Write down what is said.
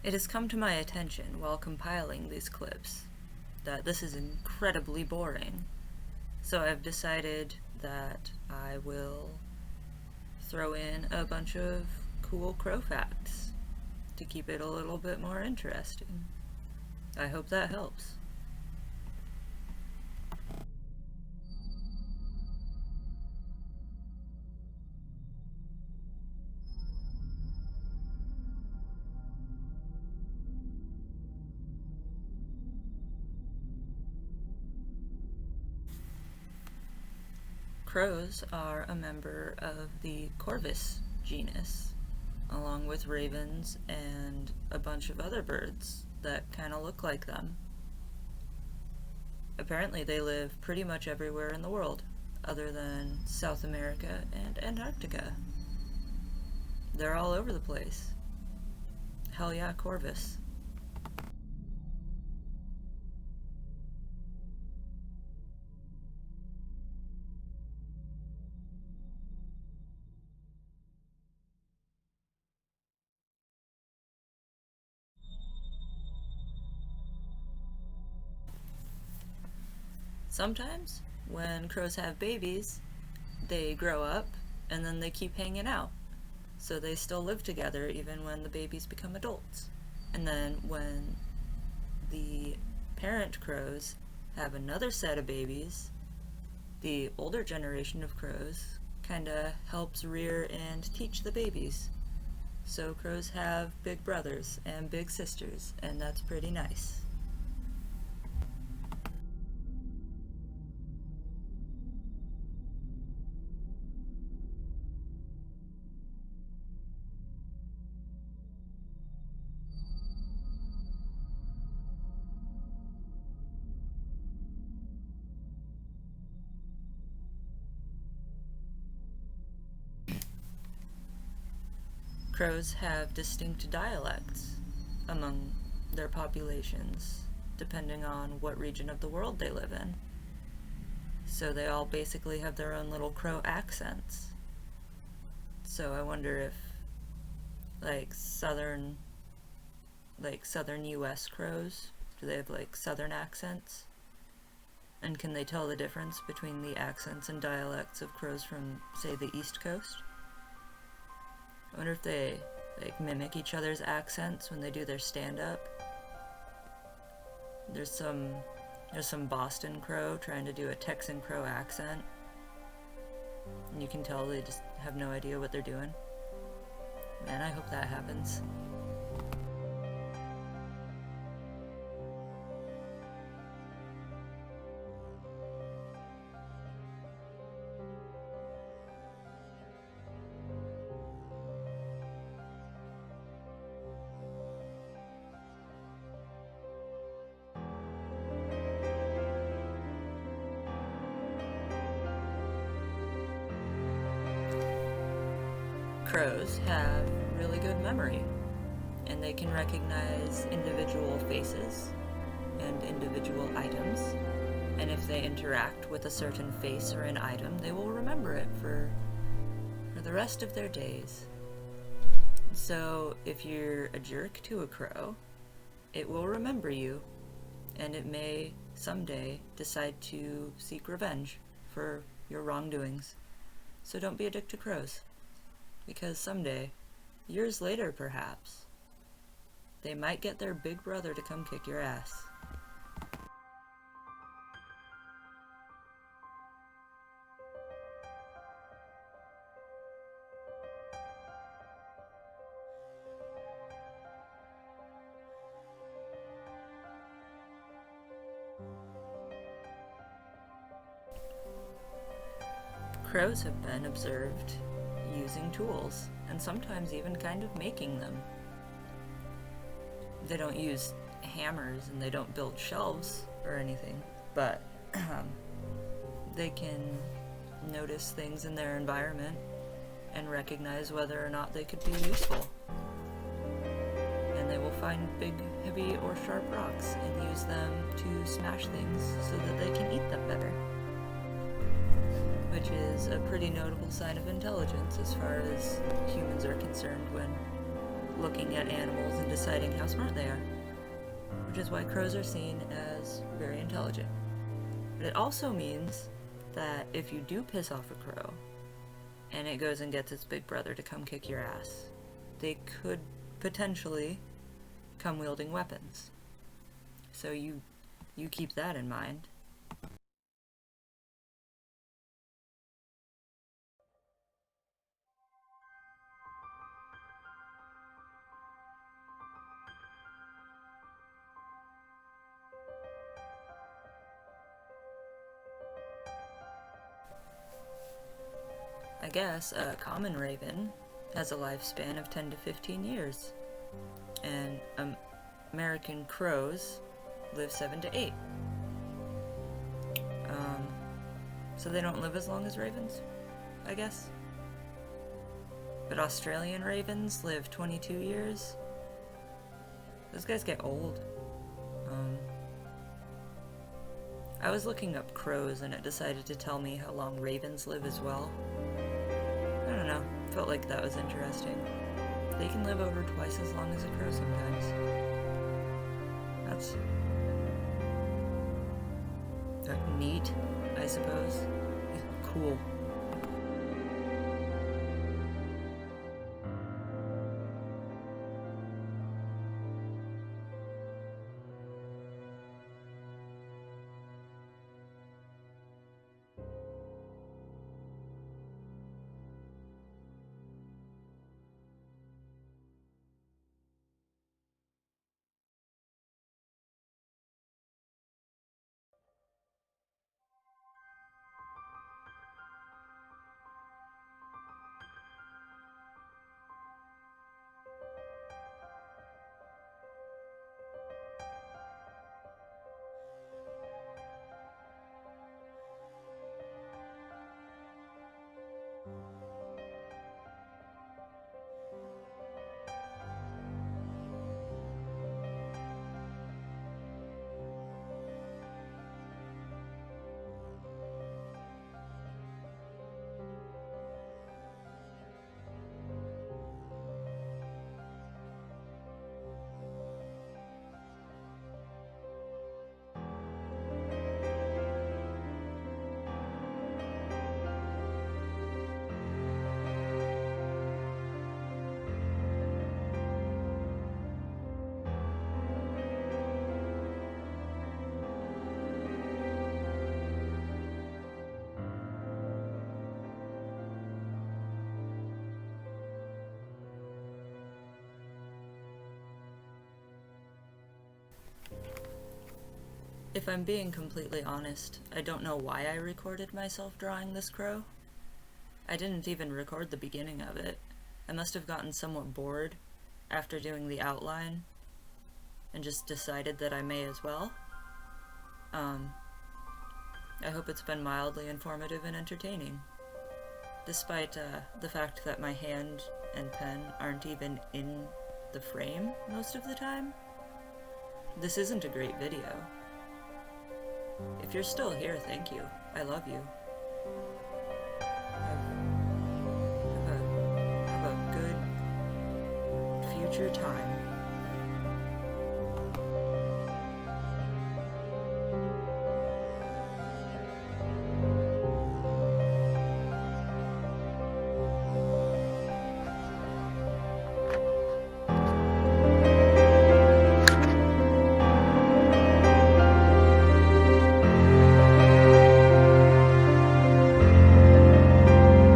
It has come to my attention while compiling these clips that this is incredibly boring, so I've decided that I will throw in a bunch of cool crow facts to keep it a little bit more interesting. I hope that helps. Crows are a member of the Corvus genus, along with ravens and a bunch of other birds that kind of look like them. Apparently they live pretty much everywhere in the world, other than South America and Antarctica. They're all over the place. Hell yeah, Corvus. Sometimes, when crows have babies, they grow up and then they keep hanging out. So they still live together even when the babies become adults. And then when the parent crows have another set of babies, the older generation of crows kinda helps rear and teach the babies. So crows have big brothers and big sisters, and that's pretty nice. Crows have distinct dialects among their populations, depending on what region of the world they live in. So they all basically have their own little crow accents. So I wonder if, like, southern US crows, do they have, like, southern accents? And can they tell the difference between the accents and dialects of crows from, say, the East Coast? I wonder if they, like, mimic each other's accents when they do their stand-up. There's some Boston crow trying to do a Texan crow accent, and you can tell they just have no idea what they're doing. Man, I hope that happens. Crows have really good memory, and they can recognize individual faces and individual items, and if they interact with a certain face or an item, they will remember it for the rest of their days. So if you're a jerk to a crow, it will remember you, and it may someday decide to seek revenge for your wrongdoings. So don't be a dick to crows, because someday, years later perhaps, they might get their big brother to come kick your ass. Crows have been observed using tools, and sometimes even kind of making them. They don't use hammers and they don't build shelves or anything, but they can notice things in their environment and recognize whether or not they could be useful. And they will find big, heavy, or sharp rocks and use them to smash things so that they can eat them better. Which is a pretty notable sign of intelligence as far as humans are concerned when looking at animals and deciding how smart they are, which is why crows are seen as very intelligent. But it also means that if you do piss off a crow, and it goes and gets its big brother to come kick your ass, they could potentially come wielding weapons. So you keep that in mind. I guess a common raven has a lifespan of 10 to 15 years, and American crows live 7 to 8. So they don't live as long as ravens, I guess. But Australian ravens live 22 years. Those guys get old. I was looking up crows and it decided to tell me how long ravens live as well. I don't know, felt like that was interesting. They can live over twice as long as a crow sometimes. That's neat, I suppose. Cool. If I'm being completely honest, I don't know why I recorded myself drawing this crow. I didn't even record the beginning of it. I must have gotten somewhat bored after doing the outline and just decided that I may as well. I hope it's been mildly informative and entertaining, despite the fact that my hand and pen aren't even in the frame most of the time. This isn't a great video. If you're still here, thank you. I love you. Have a good future time.